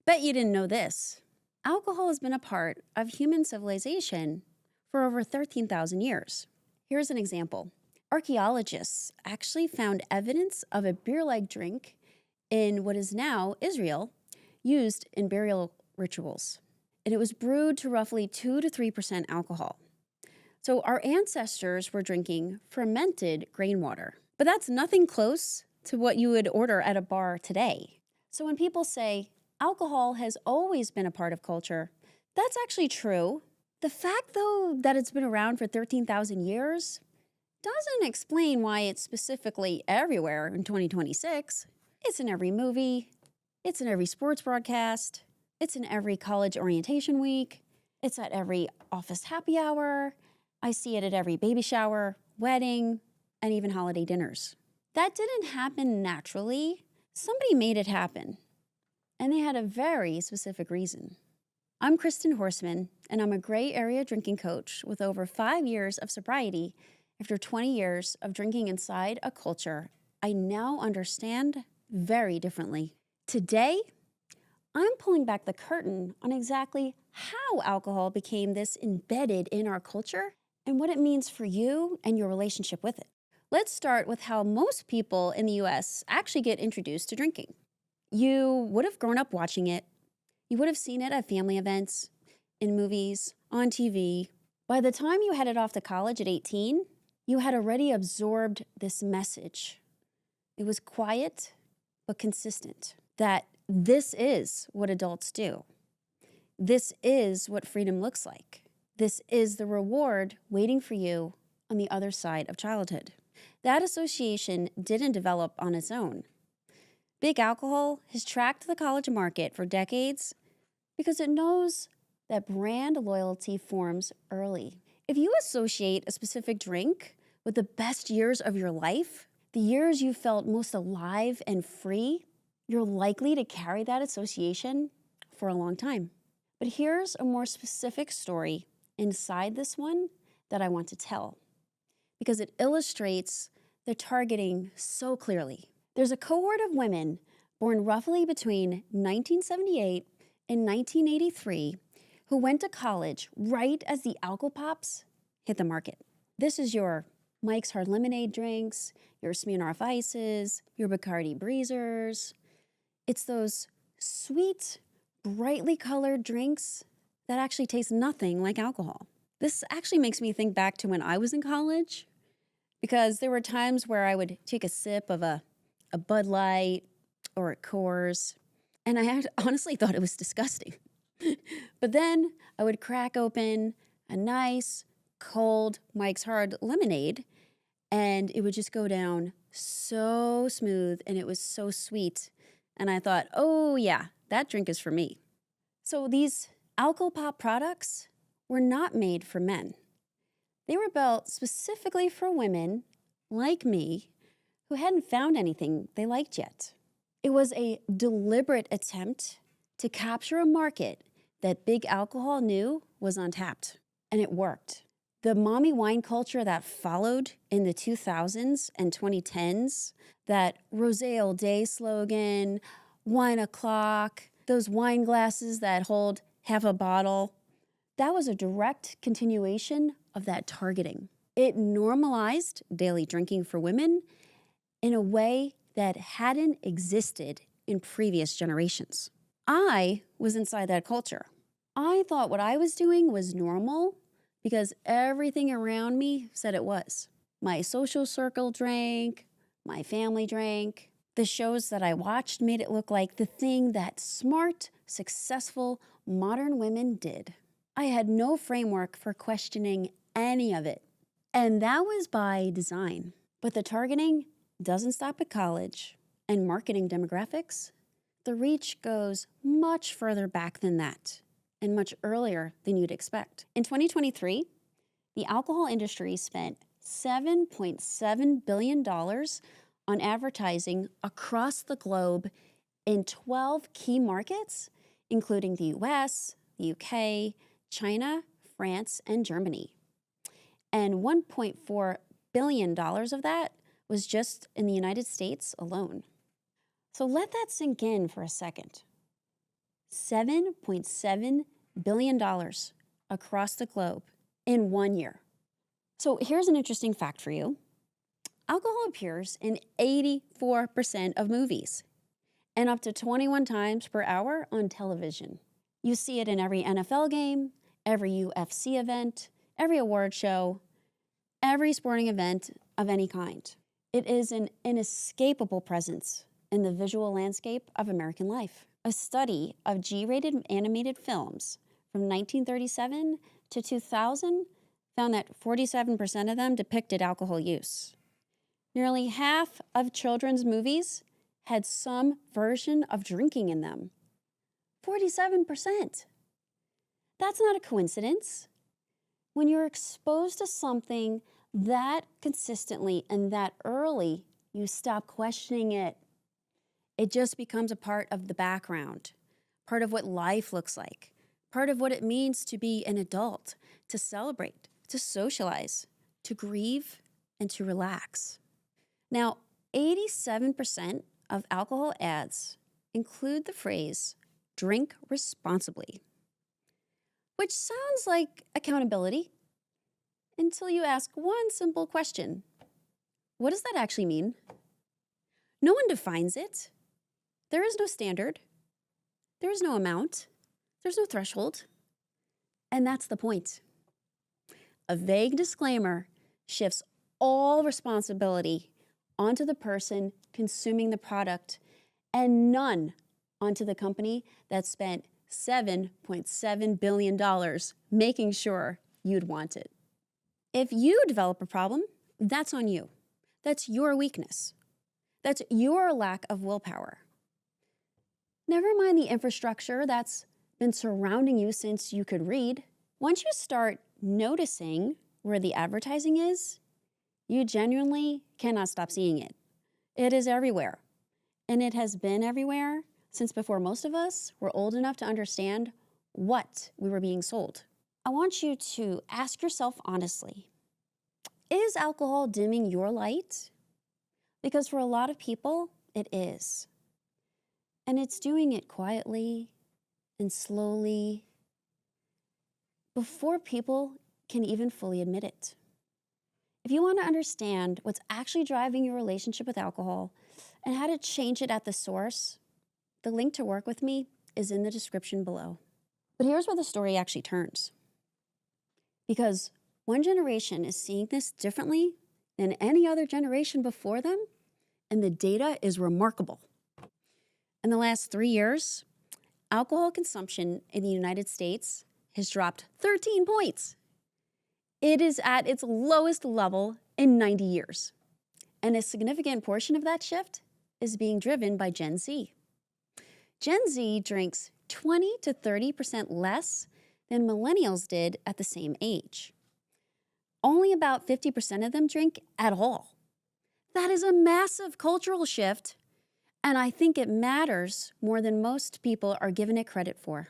Bet you didn't know this. Alcohol has been a part of human civilization for over 13,000 years. Here's an example. Archaeologists actually found evidence of a beer-like drink in what is now Israel, used in burial rituals. And it was brewed to roughly 2 to 3% alcohol. So our ancestors were drinking fermented grain water. But that's nothing close to what you would order at a bar today. So when people say alcohol has always been a part of culture, that's actually true. The fact, though, that it's been around for 13,000 years doesn't explain why it's specifically everywhere in 2026. It's in every movie. It's in every sports broadcast. It's in every college orientation week. It's at every office happy hour. I see it at every baby shower, wedding, and even holiday dinners. That didn't happen naturally. Somebody made it happen. And they had a very specific reason. I'm Kristin Horstman, and I'm a gray area drinking coach with over 5 years of sobriety after 20 years of drinking inside a culture I now understand very differently. Today, I'm pulling back the curtain on exactly how alcohol became this embedded in our culture and what it means for you and your relationship with it. Let's start with how most people in the US actually get introduced to drinking. You would have grown up watching it. You would have seen it at family events, in movies, on TV. By the time you headed off to college at 18, you had already absorbed this message. It was quiet, but consistent, that this is what adults do. This is what freedom looks like. This is the reward waiting for you on the other side of childhood. That association didn't develop on its own. Big Alcohol has tracked the college market for decades because it knows that brand loyalty forms early. If you associate a specific drink with the best years of your life, the years you felt most alive and free, you're likely to carry that association for a long time. But here's a more specific story inside this one that I want to tell, because it illustrates the targeting so clearly. There's a cohort of women born roughly between 1978 and 1983 who went to college right as the Alcopops hit the market. This is your Mike's Hard Lemonade drinks, your Smirnoff Ices, your Bacardi Breezers. It's those sweet, brightly colored drinks that actually taste nothing like alcohol. This actually makes me think back to when I was in college, because there were times where I would take a sip of a Bud Light or a Coors, and I honestly thought it was disgusting. But then I would crack open a nice, cold Mike's Hard Lemonade, and it would just go down so smooth, and it was so sweet. And I thought, oh yeah, that drink is for me. So these Alcopop products were not made for men. They were built specifically for women like me who hadn't found anything they liked yet. It was a deliberate attempt to capture a market that Big Alcohol knew was untapped, and it worked. The mommy wine culture that followed in the 2000s and 2010s, that Rosé all day slogan, wine o'clock, those wine glasses that hold half a bottle, that was a direct continuation of that targeting. It normalized daily drinking for women in a way that hadn't existed in previous generations. I was inside that culture. I thought what I was doing was normal because everything around me said it was. My social circle drank, my family drank. The shows that I watched made it look like the thing that smart, successful, modern women did. I had no framework for questioning any of it. And that was by design. But the targeting doesn't stop at college and marketing demographics. The reach goes much further back than that and much earlier than you'd expect. In 2023, the alcohol industry spent $7.7 billion on advertising across the globe in 12 key markets, including the US, the UK, China, France, and Germany. And $1.4 billion of that was just in the United States alone. So let that sink in for a second. $7.7 billion across the globe in 1 year. So here's an interesting fact for you. Alcohol appears in 84% of movies and up to 21 times per hour on television. You see it in every NFL game, every UFC event, every award show, every sporting event of any kind. It is an inescapable presence in the visual landscape of American life. A study of G-rated animated films from 1937 to 2000 found that 47% of them depicted alcohol use. Nearly half of children's movies had some version of drinking in them. 47%. That's not a coincidence. When you're exposed to something that consistently and that early, you stop questioning it. It just becomes a part of the background, part of what life looks like, part of what it means to be an adult, to celebrate, to socialize, to grieve, and to relax. Now, 87% of alcohol ads include the phrase, drink responsibly, which sounds like accountability until you ask one simple question. What does that actually mean? No one defines it. There is no standard. There is no amount. There's no threshold. And that's the point. A vague disclaimer shifts all responsibility onto the person consuming the product and none onto the company that spent $7.7 billion making sure you'd want it. If you develop a problem, that's on you. That's your weakness. That's your lack of willpower. Never mind the infrastructure that's been surrounding you since you could read. Once you start noticing where the advertising is, you genuinely cannot stop seeing it. It is everywhere. And it has been everywhere since before most of us were old enough to understand what we were being sold. I want you to ask yourself honestly, is alcohol dimming your light? Because for a lot of people, it is. And it's doing it quietly and slowly before people can even fully admit it. If you want to understand what's actually driving your relationship with alcohol and how to change it at the source, the link to work with me is in the description below. But here's where the story actually turns. Because one generation is seeing this differently than any other generation before them, and the data is remarkable. In the last 3 years, alcohol consumption in the United States has dropped 13 points. It is at its lowest level in 90 years. And a significant portion of that shift is being driven by Gen Z. Gen Z drinks 20 to 30% less than millennials did at the same age. Only about 50% of them drink at all. That is a massive cultural shift, and I think it matters more than most people are giving it credit for.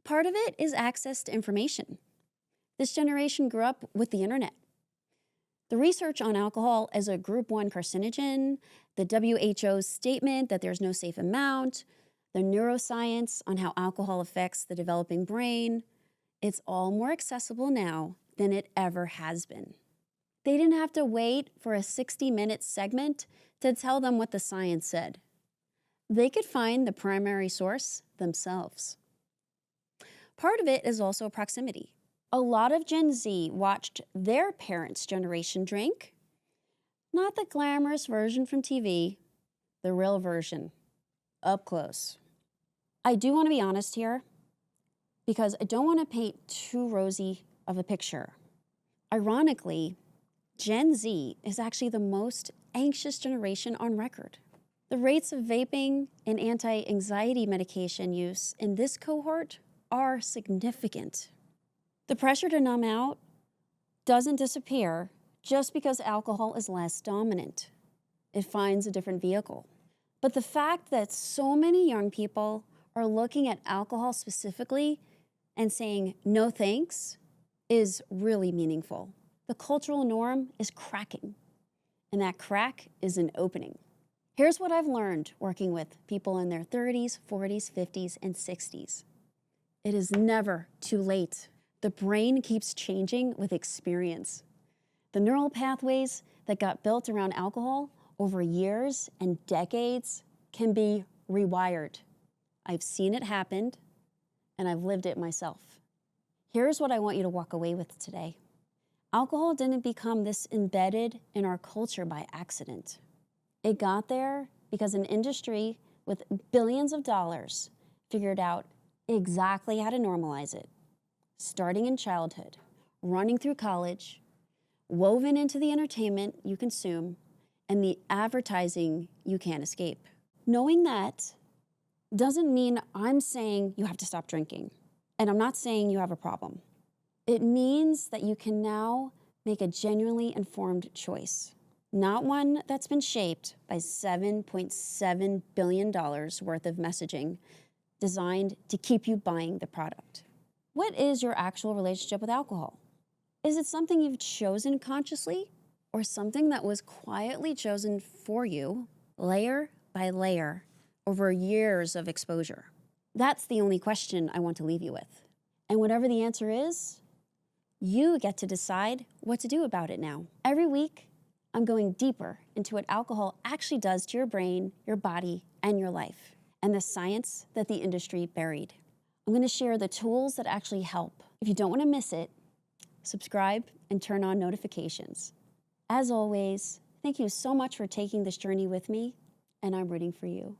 Part of it is access to information. This generation grew up with the internet. The research on alcohol as a group 1 carcinogen, the WHO's statement that there's no safe amount, the neuroscience on how alcohol affects the developing brain, it's all more accessible now than it ever has been. They didn't have to wait for a 60-minute segment to tell them what the science said. They could find the primary source themselves. Part of it is also proximity. A lot of Gen Z watched their parents' generation drink, not the glamorous version from TV, the real version, up close. I do want to be honest here because I don't want to paint too rosy of a picture. Ironically, Gen Z is actually the most anxious generation on record. The rates of vaping and anti-anxiety medication use in this cohort are significant. The pressure to numb out doesn't disappear just because alcohol is less dominant. It finds a different vehicle. But the fact that so many young people are looking at alcohol specifically and saying no thanks is really meaningful. The cultural norm is cracking, and that crack is an opening. Here's what I've learned working with people in their 30s, 40s, 50s, and 60s. It is never too late. The brain keeps changing with experience. The neural pathways that got built around alcohol over years and decades can be rewired. I've seen it happen, and I've lived it myself. Here's what I want you to walk away with today. Alcohol didn't become this embedded in our culture by accident. It got there because an industry with billions of dollars figured out exactly how to normalize it, starting in childhood, running through college, woven into the entertainment you consume, and the advertising you can't escape. Knowing that doesn't mean I'm saying you have to stop drinking, and I'm not saying you have a problem. It means that you can now make a genuinely informed choice, not one that's been shaped by $7.7 billion worth of messaging designed to keep you buying the product. What is your actual relationship with alcohol? Is it something you've chosen consciously or something that was quietly chosen for you, layer by layer, over years of exposure? That's the only question I want to leave you with. And whatever the answer is, you get to decide what to do about it now. Every week, I'm going deeper into what alcohol actually does to your brain, your body, and your life, and the science that the industry buried. I'm going to share the tools that actually help. If you don't want to miss it, subscribe and turn on notifications. As always, thank you so much for taking this journey with me, and I'm rooting for you.